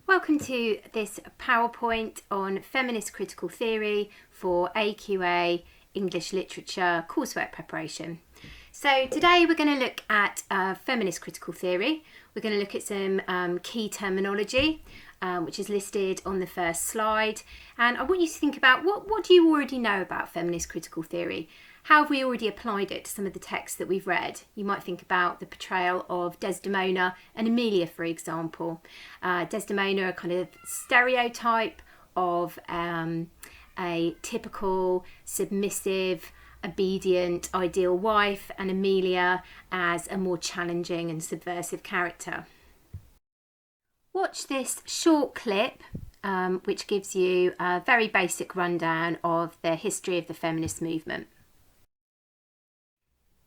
Welcome to this PowerPoint on feminist critical theory for AQA English literature coursework preparation. So today we're going to look at feminist critical theory. We're going to look at some key terminology, which is listed on the first slide. And I want you to think about what do you already know about feminist critical theory? How have we already applied it to some of the texts that we've read? You might think about the portrayal of Desdemona and Emilia, for example. Desdemona, a kind of stereotype of a typical, submissive, obedient, ideal wife, and Emilia as a more challenging and subversive character. Watch this short clip, which gives you a very basic rundown of the history of the feminist movement.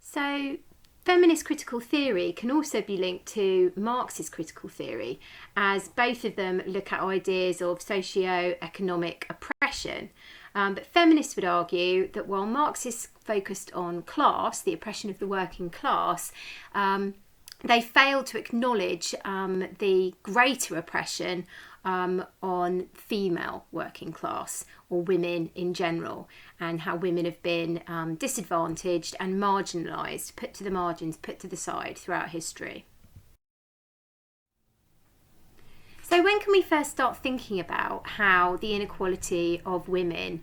So, feminist critical theory can also be linked to Marxist critical theory, as both of them look at ideas of socio-economic oppression. But feminists would argue that while Marxists focused on class, the oppression of the working class, they failed to acknowledge the greater oppression on female working class or women in general, and how women have been disadvantaged and marginalised, put to the margins, put to the side throughout history. So when can we first start thinking about how the inequality of women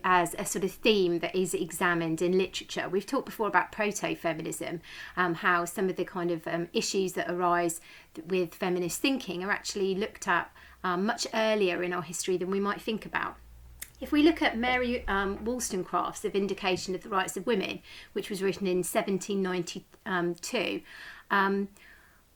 as a sort of theme that is examined in literature? We've talked before about proto-feminism, how some of the kind of issues that arise with feminist thinking are actually looked at much earlier in our history than we might think about. If we look at Mary Wollstonecraft's The Vindication of the Rights of Women, which was written in 1792,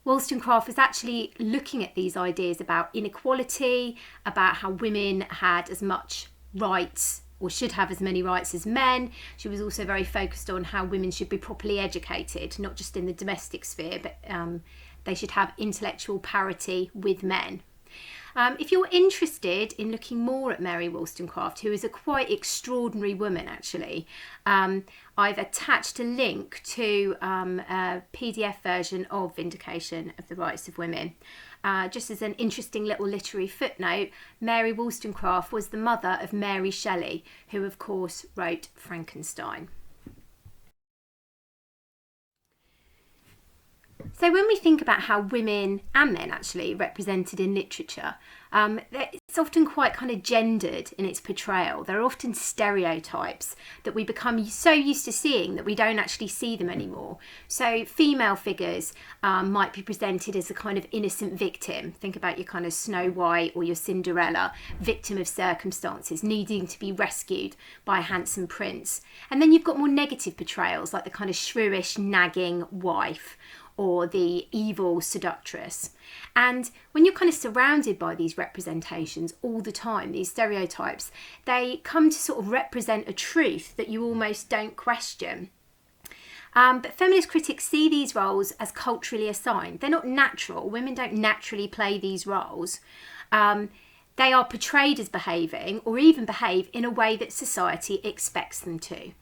Wollstonecraft was actually looking at these ideas about inequality, about how women had as much rights or should have as many rights as men. She was also very focused on how women should be properly educated, not just in the domestic sphere, but they should have intellectual parity with men. If you're interested in looking more at Mary Wollstonecraft, who is a quite extraordinary woman actually, I've attached a link to a PDF version of Vindication of the Rights of Women. Just as an interesting little literary footnote, Mary Wollstonecraft was the mother of Mary Shelley, who of course wrote Frankenstein. So when we think about how women and men actually represented in literature, it's often quite kind of gendered in its portrayal. There are often stereotypes that we become so used to seeing that we don't actually see them anymore. So female figures might be presented as a kind of innocent victim. Think about your kind of Snow White or your Cinderella, victim of circumstances, needing to be rescued by a handsome prince. And then you've got more negative portrayals, like the kind of shrewish, nagging wife, or the evil seductress. And when you're kind of surrounded by these representations all the time, these stereotypes, they come to sort of represent a truth that you almost don't question. But feminist critics see these roles as culturally assigned. They're not natural. Women don't naturally play these roles. They are portrayed as behaving, or even behave in a way that society expects them to.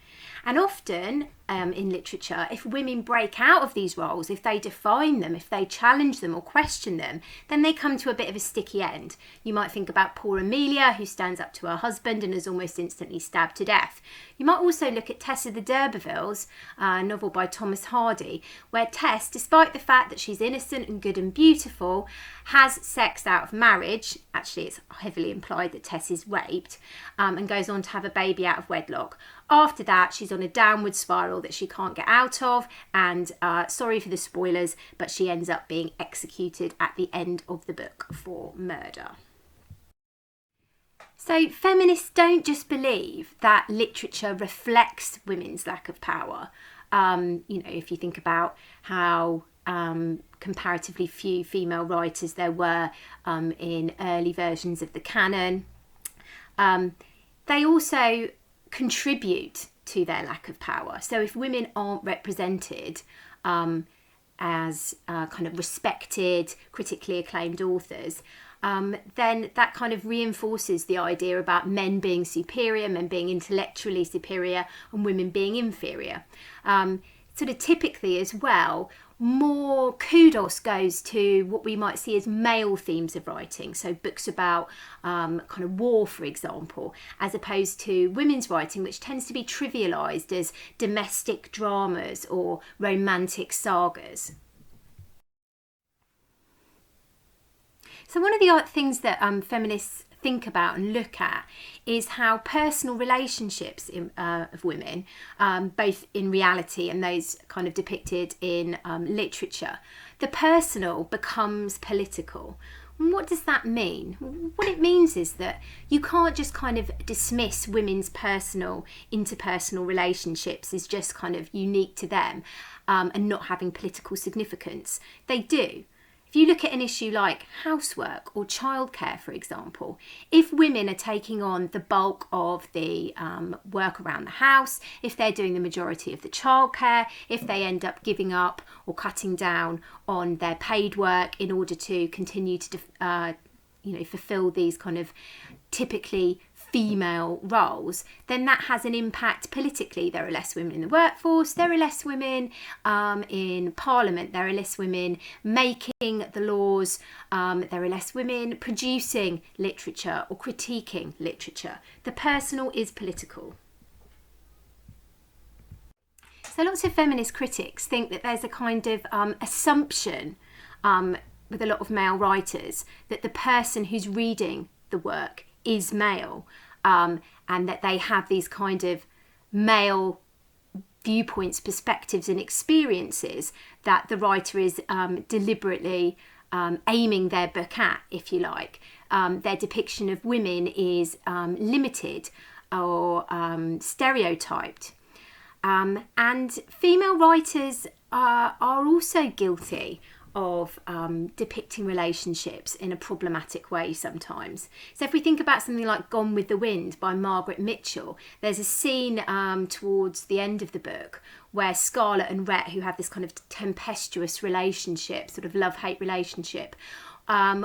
And often in literature, if women break out of these roles, if they define them, if they challenge them or question them, then they come to a bit of a sticky end. You might think about poor Emilia, who stands up to her husband and is almost instantly stabbed to death. You might also look at Tess of the D'Urbervilles, a novel by Thomas Hardy, where Tess, despite the fact that she's innocent and good and beautiful, has sex out of marriage. Actually, it's heavily implied that Tess is raped, and goes on to have a baby out of wedlock. After that, she's on a downward spiral that she can't get out of, and sorry for the spoilers, but she ends up being executed at the end of the book for murder. So feminists don't just believe that literature reflects women's lack of power. If you think about how comparatively few female writers there were in early versions of the canon, they also contribute to their lack of power. So if women aren't represented as kind of respected, critically acclaimed authors, then that kind of reinforces the idea about men being superior, men being intellectually superior, and women being inferior. Sort of typically as well, more kudos goes to what we might see as male themes of writing. So books about kind of war, for example, as opposed to women's writing, which tends to be trivialised as domestic dramas or romantic sagas. So one of the things that feminists think about and look at is how personal relationships of women, both in reality and those kind of depicted in literature, the personal becomes political. And what does that mean? What it means is that you can't just kind of dismiss women's personal, interpersonal relationships as just kind of unique to them and not having political significance. They do. If you look at an issue like housework or childcare, for example, if women are taking on the bulk of the work around the house, if they're doing the majority of the childcare, if they end up giving up or cutting down on their paid work in order to continue to fulfill these kind of typically female roles, then that has an impact politically. There are less women in the workforce, there are less women in parliament, there are less women making the laws, there are less women producing literature or critiquing literature. The personal is political. So lots of feminist critics think that there's a kind of assumption with a lot of male writers that the person who's reading the work is male, and that they have these kind of male viewpoints, perspectives and experiences that the writer is deliberately aiming their book at, if you like. Their depiction of women is limited or stereotyped. And female writers are also guilty of depicting relationships in a problematic way sometimes. So if we think about something like Gone with the Wind by Margaret Mitchell, there's a scene towards the end of the book where Scarlett and Rhett, who have this kind of tempestuous relationship, sort of love-hate relationship,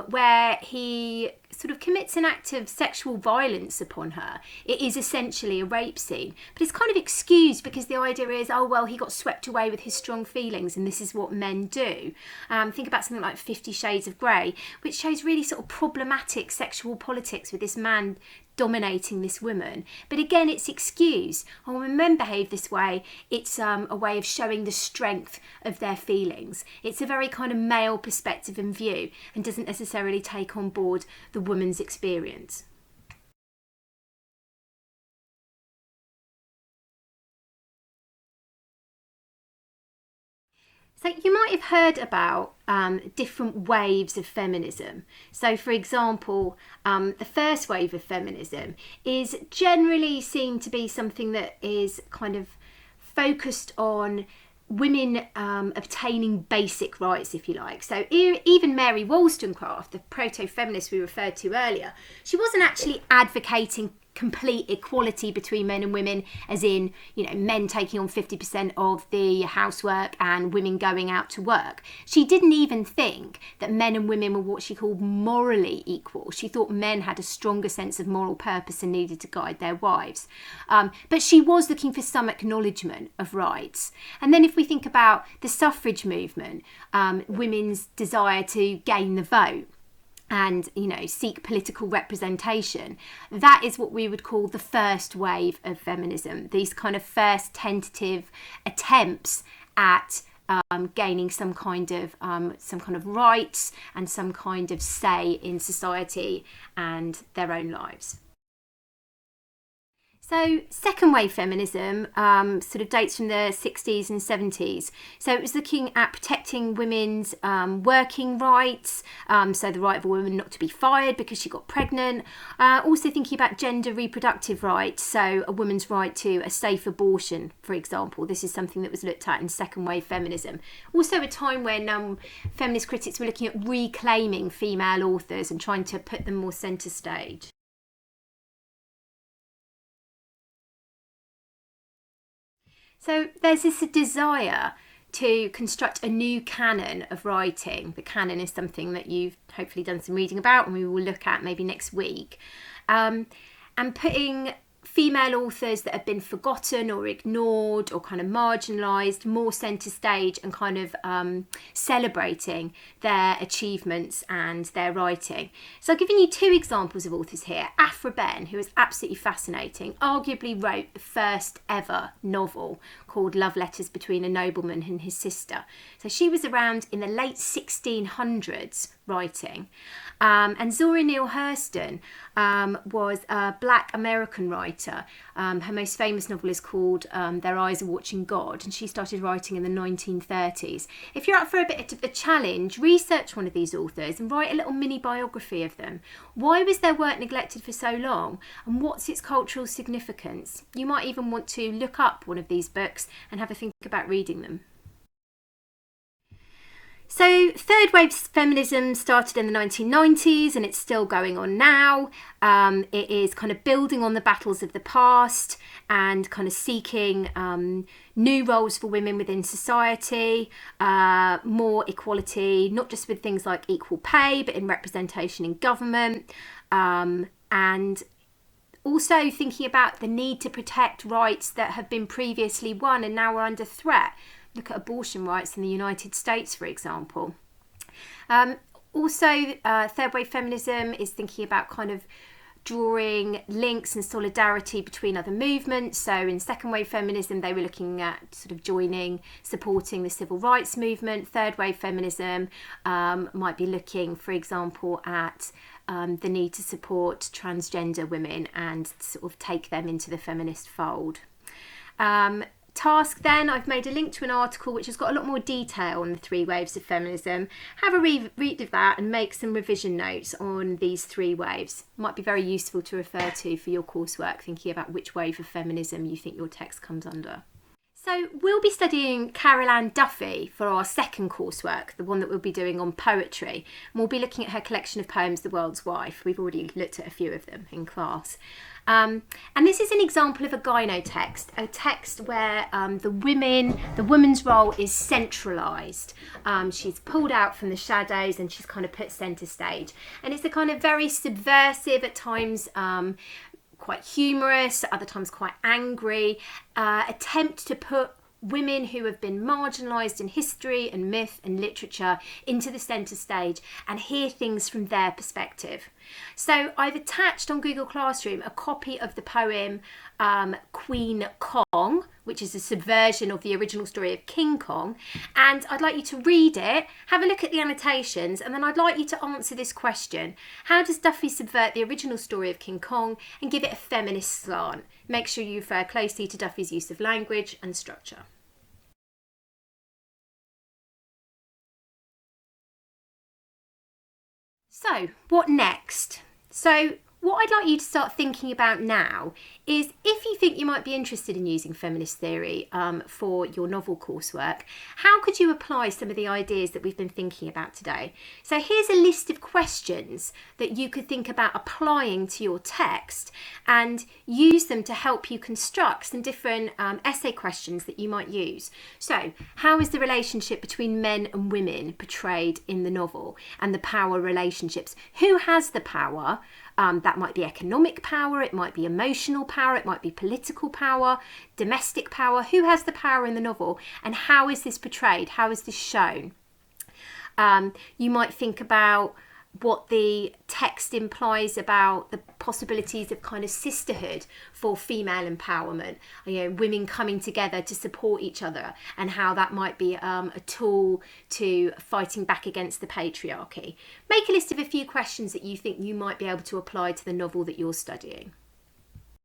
where he sort of commits an act of sexual violence upon her. It is essentially a rape scene, but it's kind of excused because the idea is, oh well, he got swept away with his strong feelings and this is what men do. Think about something like 50 Shades of Grey, which shows really sort of problematic sexual politics with this man dominating this woman. But again, it's excused. Oh, when men behave this way, it's a way of showing the strength of their feelings. It's a very kind of male perspective and view and doesn't necessarily take on board the woman's experience. So you might have heard about different waves of feminism. So for example, the first wave of feminism is generally seen to be something that is kind of focused on women obtaining basic rights, if you like. So even Mary Wollstonecraft, the proto-feminist we referred to earlier, she wasn't actually advocating complete equality between men and women, as in, men taking on 50% of the housework and women going out to work. She didn't even think that men and women were what she called morally equal. She thought men had a stronger sense of moral purpose and needed to guide their wives. But she was looking for some acknowledgement of rights. And then if we think about the suffrage movement, women's desire to gain the vote, and seek political representation, that is what we would call the first wave of feminism. These kind of first tentative attempts at gaining some kind of rights and some kind of say in society and their own lives. So second wave feminism sort of dates from the 60s and 70s. So it was looking at protecting women's working rights, so the right of a woman not to be fired because she got pregnant. Also thinking about gender reproductive rights, so a woman's right to a safe abortion, for example. This is something that was looked at in second wave feminism. Also a time when feminist critics were looking at reclaiming female authors and trying to put them more centre stage. So there's this desire to construct a new canon of writing. The canon is something that you've hopefully done some reading about and we will look at maybe next week. And putting female authors that have been forgotten or ignored or kind of marginalised more centre stage and kind of celebrating their achievements and their writing. So I've given you two examples of authors here. Aphra Behn, who is absolutely fascinating, arguably wrote the first ever novel called Love Letters Between a Nobleman and His Sister. So she was around in the late 1600s writing. And Zora Neale Hurston was a black American writer. Her most famous novel is called Their Eyes Are Watching God, and she started writing in the 1930s. If you're up for a bit of a challenge, research one of these authors and write a little mini biography of them. Why was their work neglected for so long, and what's its cultural significance? You might even want to look up one of these books and have a think about reading them. So third wave feminism started in the 1990s and it's still going on now. It is kind of building on the battles of the past and kind of seeking new roles for women within society, more equality, not just with things like equal pay, but in representation in government, and also thinking about the need to protect rights that have been previously won and now are under threat. Look at abortion rights in the United States, for example. Also, third wave feminism is thinking about kind of drawing links and solidarity between other movements. So in second wave feminism, they were looking at sort of supporting the civil rights movement. Third wave feminism might be looking, for example, at the need to support transgender women and sort of take them into the feminist fold. Task then, I've made a link to an article which has got a lot more detail on the three waves of feminism. Have a read of that and make some revision notes on these three waves. Might be very useful to refer to for your coursework, thinking about which wave of feminism you think your text comes under. So we'll be studying Carol Ann Duffy for our second coursework, the one that we'll be doing on poetry. And we'll be looking at her collection of poems, The World's Wife. We've already looked at a few of them in class. And this is an example of a gyno text, a text where the woman's role is centralised. She's pulled out from the shadows and she's kind of put centre stage. And it's a kind of very subversive, at times quite humorous, at other times quite angry, attempt to put women who have been marginalised in history and myth and literature into the centre stage and hear things from their perspective. So I've attached on Google Classroom a copy of the poem Queen Kong, which is a subversion of the original story of King Kong, and I'd like you to read it, have a look at the annotations, and then I'd like you to answer this question: how does Duffy subvert the original story of King Kong and give it a feminist slant? Make sure you refer closely to Duffy's use of language and structure. So, what next? So, what I'd like you to start thinking about now is, if you think you might be interested in using feminist theory for your novel coursework, how could you apply some of the ideas that we've been thinking about today? So here's a list of questions that you could think about applying to your text and use them to help you construct some different essay questions that you might use. So, how is the relationship between men and women portrayed in the novel, and the power relationships? Who has the power? That might be economic power, it might be emotional power, it might be political power, domestic power. Who has the power in the novel, and how is this portrayed? How is this shown? You might think about what the text implies about the possibilities of kind of sisterhood for female empowerment, women coming together to support each other, and how that might be a tool to fighting back against the patriarchy. Make a list of a few questions that you think you might be able to apply to the novel that you're studying.